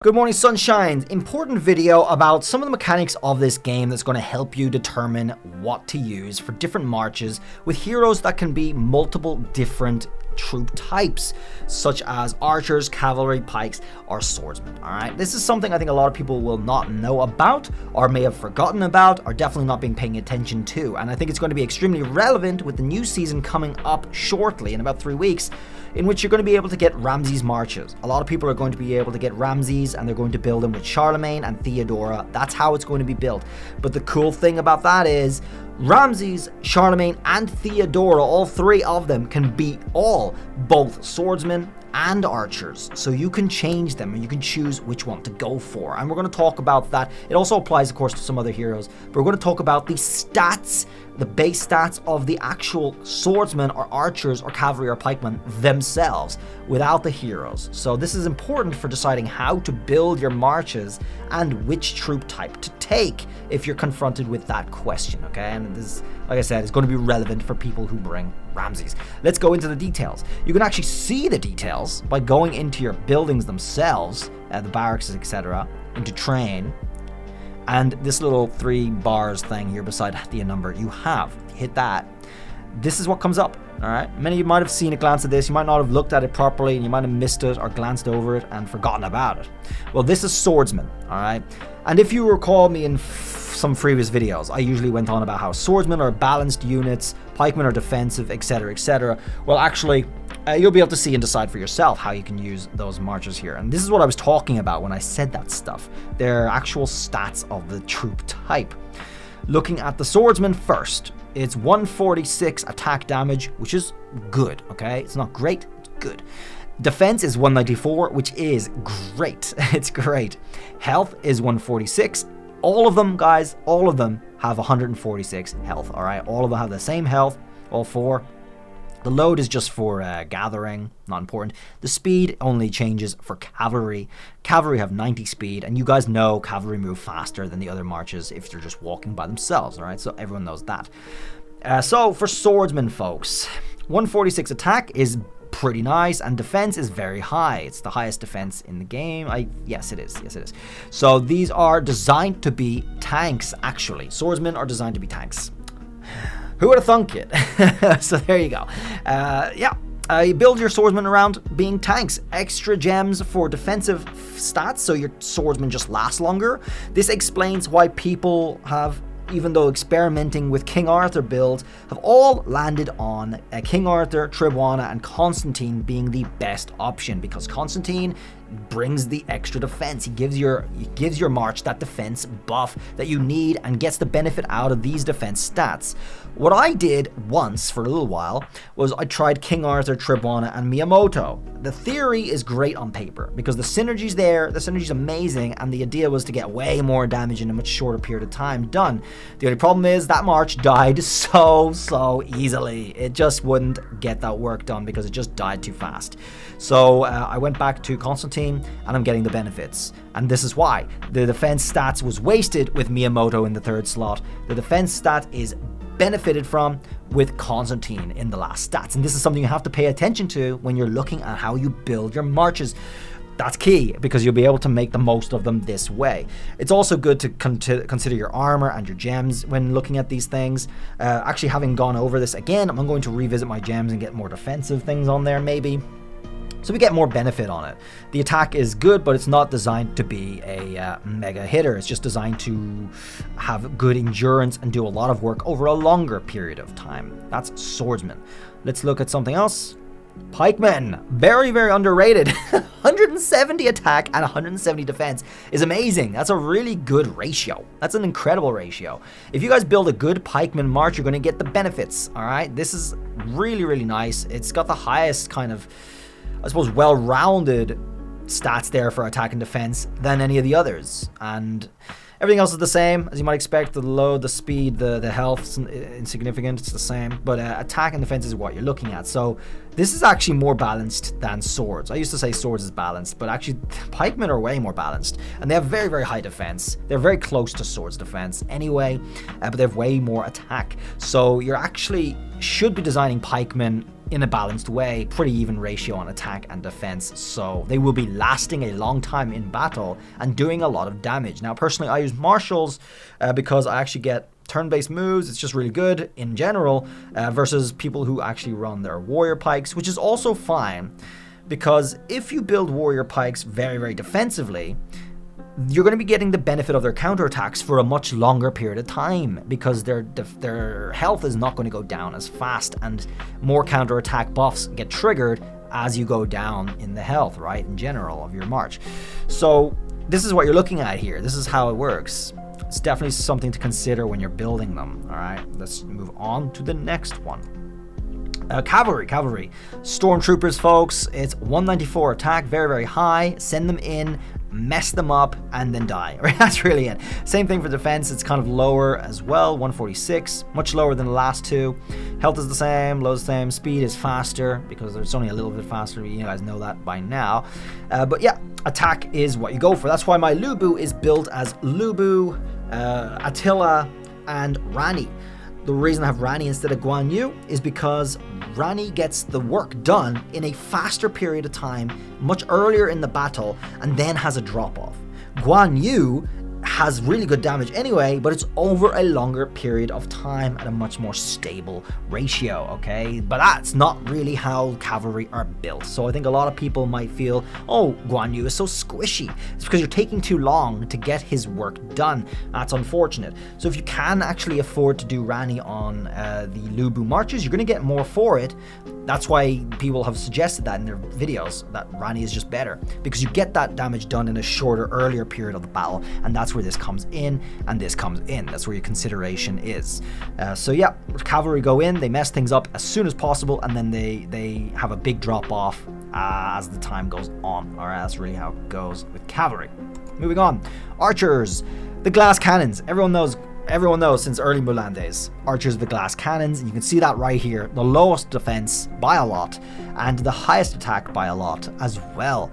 Good morning, sunshines. Important video about some of the mechanics of this game that's going to help you determine what to use for different marches with heroes that can be multiple different troop types, such as archers, cavalry, pikes, or swordsmen. Alright, this is something I think a lot of people will not know about, or may have forgotten about, or definitely not been paying attention to. And I think it's going to be extremely relevant with the new season coming up shortly in about 3 weeks, in which you're going to be able to get Ramsay's marches. A lot of people are going to be able to get Ramsay's, and they're going to build them with Charlemagne and Theodora. That's how it's going to be built. But the cool thing about that is Ramsay's, Charlemagne, and Theodora, all three of them can beat both swordsmen and archers. So you can change them and you can choose which one to go for. And we're going to talk about that. It also applies, of course, to some other heroes. But we're going to talk about the stats, the base stats of the actual swordsmen or archers or cavalry or pikemen themselves without the heroes. So this is important for deciding how to build your marches and which troop type to take if you're confronted with that question, okay? And this, like I said, is going to be relevant for people who bring Ramsay's. Let's go into the details. You can actually see the details by going into your buildings themselves, the barracks, etc., into train, and this little 3 bars thing here beside the number you have. Hit that. This is what comes up. All right. Many of you might have seen a glance at this. You might not have looked at it properly, and you might have missed it or glanced over it and forgotten about it. Well, this is swordsman. All right. And if you recall me in some previous videos, I usually went on about how swordsmen are balanced units, pikemen are defensive, etc., etc. Well, actually, you'll be able to see and decide for yourself how you can use those marches here. And this is what I was talking about when I said that stuff. They're actual stats of the troop type. Looking at the swordsman first, it's 146 attack damage, which is good, okay? It's not great, it's good. Defense is 194, which is great. It's great. Health is 146. All of them, guys, all of them have 146 health, all right? All of them have the same health, all 4. The load is just for gathering, not important. The speed only changes for cavalry. Cavalry have 90 speed, and you guys know cavalry move faster than the other marches if they're just walking by themselves, all right? So everyone knows that. So for swordsmen, folks, 146 attack is pretty nice, and defense is very high. It's the highest defense in the game. Yes, it is. Yes, it is. So these are designed to be tanks, actually. Swordsmen are designed to be tanks. Who would have thunk it? So there you go. You build your swordsmen around being tanks. Extra gems for defensive stats, so your swordsmen just last longer. This explains why people have, even though experimenting with King Arthur builds, have all landed on King Arthur, Trebuana, and Constantine being the best option, because Constantine brings the extra defense. He gives your march that defense buff that you need and gets the benefit out of these defense stats. What I did once for a little while was I tried King Arthur, Trebuana, and Miyamoto. The theory is great on paper because the synergy's there, the synergy's amazing, and the idea was to get way more damage in a much shorter period of time done. The only problem is that march died so easily. It just wouldn't get that work done because it just died too fast. So I went back to Constantine, and I'm getting the benefits. And this is why. The defense stats was wasted with Miyamoto in the 3rd slot. The defense stat is benefited from with Constantine in the last stats. And this is something you have to pay attention to when you're looking at how you build your marches. That's key, because you'll be able to make the most of them this way. It's also good to consider your armor and your gems when looking at these things. Actually, having gone over this again, I'm going to revisit my gems and get more defensive things on there maybe, so we get more benefit on it. The attack is good, but it's not designed to be a mega hitter. It's just designed to have good endurance and do a lot of work over a longer period of time. That's swordsman. Let's look at something else. Pikeman, very underrated. 170 attack and 170 defense is amazing. That's a really good ratio. That's an incredible ratio. If you guys build a good pikeman march, you're going to get the benefits. All right, this is really nice. It's got the highest kind of, I suppose, well-rounded stats there for attack and defense than any of the others. And everything else is the same, as you might expect. The load, the speed, the health's insignificant. It's the same. But attack and defense is what you're looking at. So this is actually more balanced than swords. I used to say swords is balanced, but actually pikemen are way more balanced. And they have very high defense. They're very close to swords defense anyway, but they have way more attack. So you're actually should be designing pikemen in a balanced way, pretty even ratio on attack and defense, so they will be lasting a long time in battle and doing a lot of damage. Now, personally, I use marshals because I actually get turn-based moves. It's just really good in general versus people who actually run their warrior pikes, which is also fine because if you build warrior pikes very, very defensively, you're going to be getting the benefit of their counterattacks for a much longer period of time because their health is not going to go down as fast, and more counterattack buffs get triggered as you go down in the health, right, in general of your march. So this is what you're looking at here. This is how it works. It's definitely something to consider when you're building them. All right, let's move on to the next one. Cavalry. Stormtroopers, folks. It's 194 attack, very, very high. Send them in, mess them up, and then die. Right? That's really it. Same thing for defense. It's kind of lower as well, 146, much lower than the last two. Health is the same, low is the same. Speed is faster because it's only a little bit faster. You guys know that by now. But yeah, attack is what you go for. That's why my Lubu is built as Lubu, Attila, and Rani. The reason I have Rani instead of Guan Yu is because Rani gets the work done in a faster period of time, much earlier in the battle, and then has a drop-off. Guan Yu has really good damage anyway, but it's over a longer period of time at a much more stable ratio, okay? But that's not really how cavalry are built. So I think a lot of people might feel, oh, Guan Yu is so squishy. It's because you're taking too long to get his work done. That's unfortunate. So if you can actually afford to do Rani on the Lubu marches, you're going to get more for it. That's why people have suggested that in their videos, that Rani is just better, because you get that damage done in a shorter, earlier period of the battle, and that's where this comes in, and this comes in. That's where your consideration is. So yeah, cavalry go in, they mess things up as soon as possible, and then they have a big drop off as the time goes on. All right, that's really how it goes with cavalry. Moving on, archers, the glass cannons. Everyone knows since early Mulan days, archers are the glass cannons, and you can see that right here. The lowest defense by a lot, and the highest attack by a lot as well.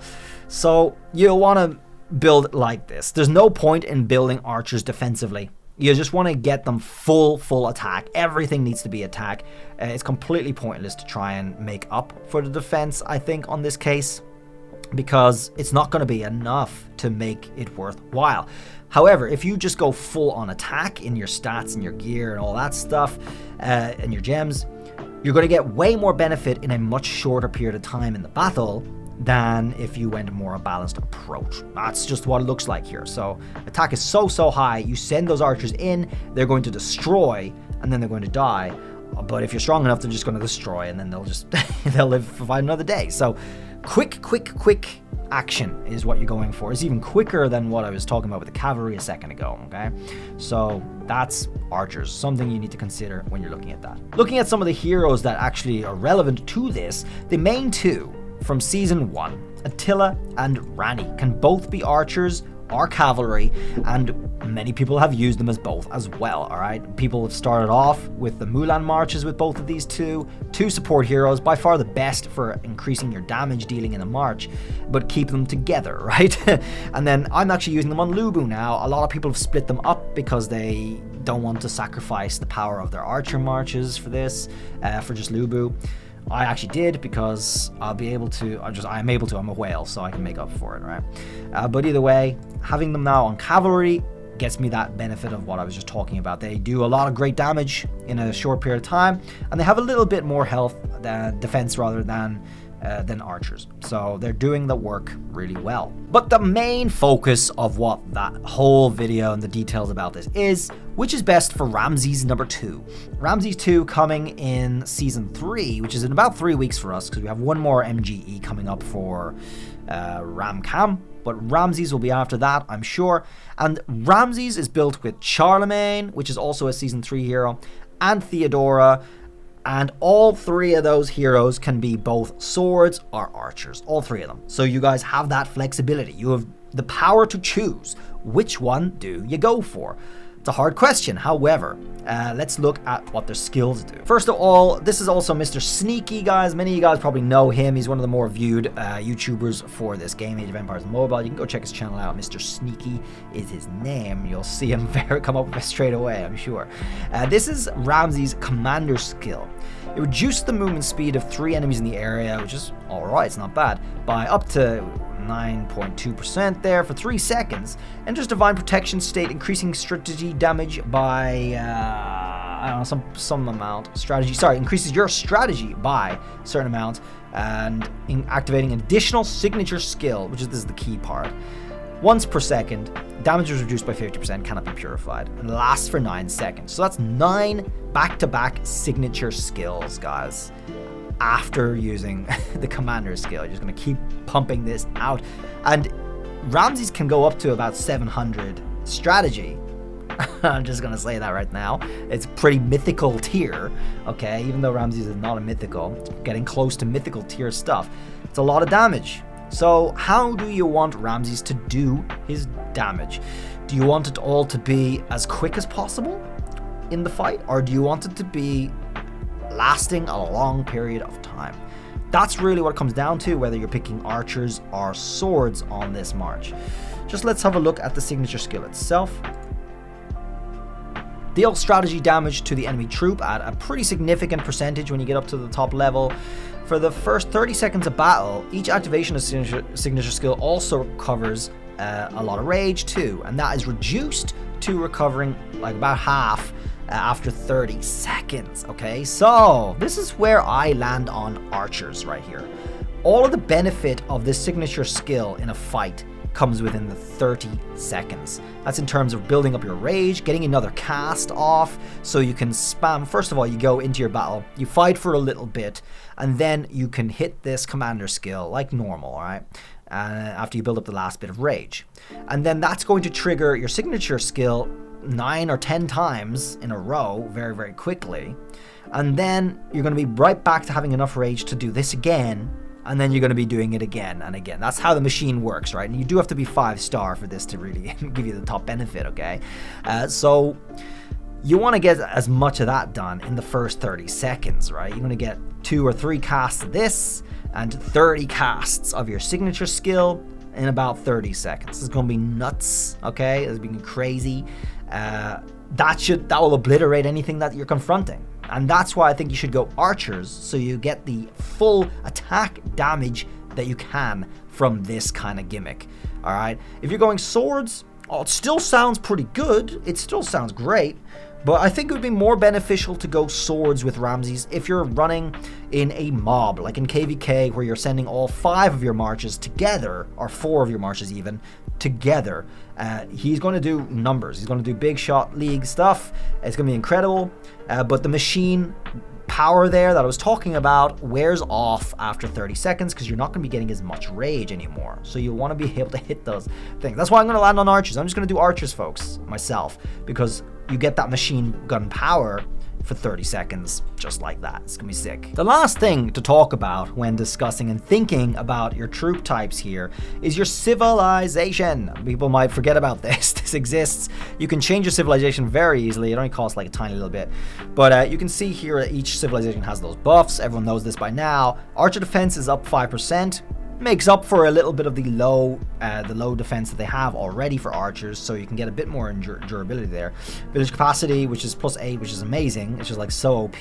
So you'll want to build like this. There's no point in building archers defensively. You just want to get them full attack. Everything needs to be attack. It's completely pointless to try and make up for the defense, I think, on this case, because it's not going to be enough to make it worthwhile. However, if you just go full on attack in your stats and your gear and all that stuff, and your gems, you're going to get way more benefit in a much shorter period of time in the battle than if you went a more balanced approach. That's just what it looks like here. So attack is so high, you send those archers in, they're going to destroy, and then they're going to die. But if you're strong enough, they're just going to destroy, and then they'll just they'll live for another day. So quick action is what you're going for. It's even quicker than what I was talking about with the cavalry a second ago, okay? So that's archers, something you need to consider when you're looking at that. Looking at some of the heroes that actually are relevant to this, the main two from Season 1, Attila and Rani, can both be archers or cavalry, and many people have used them as both as well, alright? People have started off with the Mulan marches with both of these two support heroes, by far the best for increasing your damage dealing in a march, but keep them together, right? And then I'm actually using them on Lubu now. A lot of people have split them up because they don't want to sacrifice the power of their archer marches for this, for just Lubu. I actually did because I'm able to, I'm a whale, so I can make up for it, right? But either way, having them now on cavalry gets me that benefit of what I was just talking about. They do a lot of great damage in a short period of time, and they have a little bit more health, defense rather, than archers. So they're doing the work really well. But the main focus of what that whole video and the details about this is, which is best for Ramses number 2. Ramses 2 coming in Season 3, which is in about 3 weeks for us, because we have one more MGE coming up for Ramcam, but Ramses will be after that, I'm sure. And Ramses is built with Charlemagne, which is also a Season 3 hero, and Theodora. And all three of those heroes can be both swords or archers, all three of them. So you guys have that flexibility. You have the power to choose which one do you go for. It's a hard question, however, let's look at what their skills do. First of all, this is also Mr. Sneaky, guys. Many of you guys probably know him. He's one of the more viewed YouTubers for this game, Age of Empires Mobile. You can go check his channel out. Mr. Sneaky is his name. You'll see him come up straight away, I'm sure. This is Ramses' commander skill. It reduced the movement speed of 3 enemies in the area, which is alright, it's not bad, by up to 9.2% there for 3 seconds. Enters Divine Protection state, increasing strategy damage by, I don't know, some amount. Increases your strategy by a certain amount, and activating an additional signature skill, which is, this is the key part. Once per second, damage is reduced by 50%, cannot be purified, and lasts for 9 seconds. So that's 9 back-to-back signature skills, guys. After using the commander skill, you're just going to keep pumping this out. And Ramsay's can go up to about 700 strategy. I'm just going to say that right now. It's pretty mythical tier, okay? Even though Ramsay's is not a mythical, it's getting close to mythical tier stuff. It's a lot of damage. So how do you want Ramsay's to do his damage? Do you want it all to be as quick as possible in the fight? Or do you want it to be lasting a long period of time? That's really what it comes down to, whether you're picking archers or swords on this march. Just let's have a look at the signature skill itself. Deal strategy damage to the enemy troop at a pretty significant percentage when you get up to the top level. For the first 30 seconds of battle, each activation of signature skill also covers a lot of rage too, and that is reduced to recovering like about half after 30 seconds, okay? So this is where I land on archers right here. All of the benefit of this signature skill in a fight comes within the 30 seconds. That's in terms of building up your rage, getting another cast off, so you can spam. First of all, you go into your battle, you fight for a little bit, and then you can hit this commander skill like normal, all right? After you build up the last bit of rage. And then that's going to trigger your signature skill 9 or 10 times in a row very, very quickly. And then you're going to be right back to having enough rage to do this again, and then you're going to be doing it again and again. That's how the machine works, right? And you do have to be 5-star for this to really give you the top benefit, okay? So you want to get as much of that done in the first 30 seconds, right? You're going to get 2 or 3 casts of this and 30 casts of your signature skill in about 30 seconds. This is going to be nuts, okay? It's being crazy. That will obliterate anything that you're confronting. And that's why I think you should go archers, so you get the full attack damage that you can from this kind of gimmick. All right. If you're going swords, it still sounds pretty good. It still sounds great. But I think it would be more beneficial to go swords with Ramsay's if you're running in a mob, like in KVK, where you're sending all 5 of your marches together, or 4 of your marches even, together. He's going to do numbers. He's going to do big shot league stuff. It's going to be incredible. But the machine power there that I was talking about wears off after 30 seconds because you're not going to be getting as much rage anymore. So you want to be able to hit those things. That's why I'm going to land on archers. I'm just going to do archers, folks, myself, because you get that machine gun power for 30 seconds, just like that. It's gonna be sick. The last thing to talk about when discussing and thinking about your troop types here is your civilization. People might forget about this. This exists. You can change your civilization very easily. It only costs like a tiny little bit. But you can see here that each civilization has those buffs. Everyone knows this by now. Archer defense is up 5%. Makes up for a little bit of the low defense that they have already for archers, so you can get a bit more durability there. Village capacity, which is +8, which is amazing. It's just like so OP.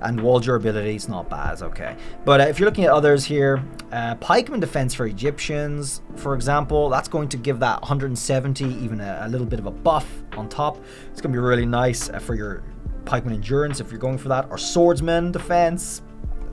And wall durability, it's not bad, it's okay. But if you're looking at others here, Pikeman defense for Egyptians, for example, that's going to give that 170, even a little bit of a buff on top. It's going to be really nice for your Pikeman endurance if you're going for that. Or Swordsman defense.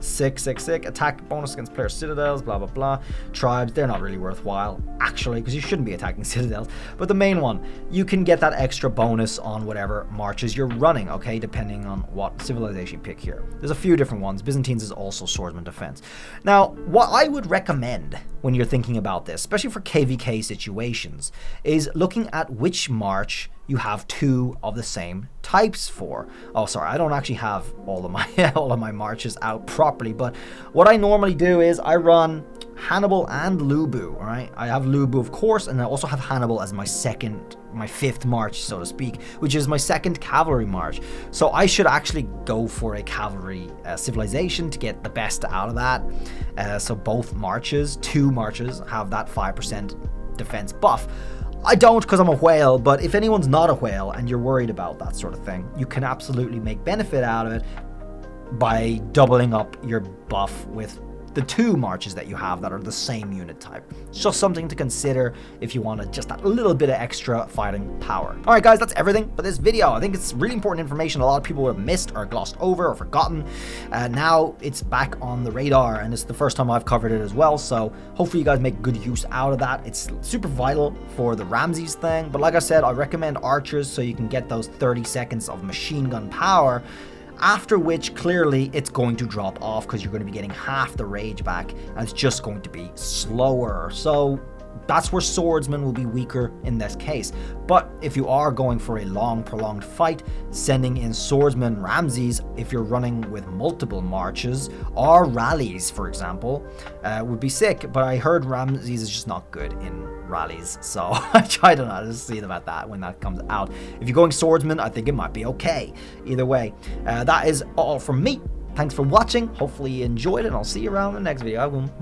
Sick. Attack bonus against player citadels, blah, blah, blah. Tribes, they're not really worthwhile, actually, because you shouldn't be attacking citadels. But the main one, you can get that extra bonus on whatever marches you're running, okay, depending on what civilization you pick here. There's a few different ones. Byzantines is also swordsman defense. Now, what I would recommend when you're thinking about this, especially for KVK situations, is looking at which march you have 2 of the same types for. Oh, sorry, I don't actually have all of my marches out properly, but what I normally do is I run Hannibal and Lubu, all right? I have Lubu, of course, and I also have Hannibal as my 5th march, so to speak, which is my 2nd cavalry march. So I should actually go for a cavalry civilization to get the best out of that. So both marches, 2 marches, have that 5% defense buff. I don't, because I'm a whale, but if anyone's not a whale and you're worried about that sort of thing, you can absolutely make benefit out of it by doubling up your buff with the 2 marches that you have that are the same unit type. It's just something to consider if you wanted just that little bit of extra fighting power. Alright guys, that's everything for this video. I think it's really important information a lot of people would have missed or glossed over or forgotten. Now it's back on the radar, and it's the first time I've covered it as well, so hopefully you guys make good use out of that. It's super vital for the Ramsay's thing, but like I said, I recommend archers so you can get those 30 seconds of machine gun power, after which clearly it's going to drop off because you're going to be getting half the rage back, and it's just going to be slower. So that's where Swordsman will be weaker in this case. But if you are going for a long, prolonged fight, sending in Swordsman Ramsays, if you're running with multiple marches or rallies, for example, would be sick. But I heard Ramsays is just not good in rallies, so I don't know, I'll just see about that when that comes out. If you're going Swordsman, I think it might be okay. Either way, that is all from me. Thanks for watching. Hopefully you enjoyed it, and I'll see you around in the next video. Bye.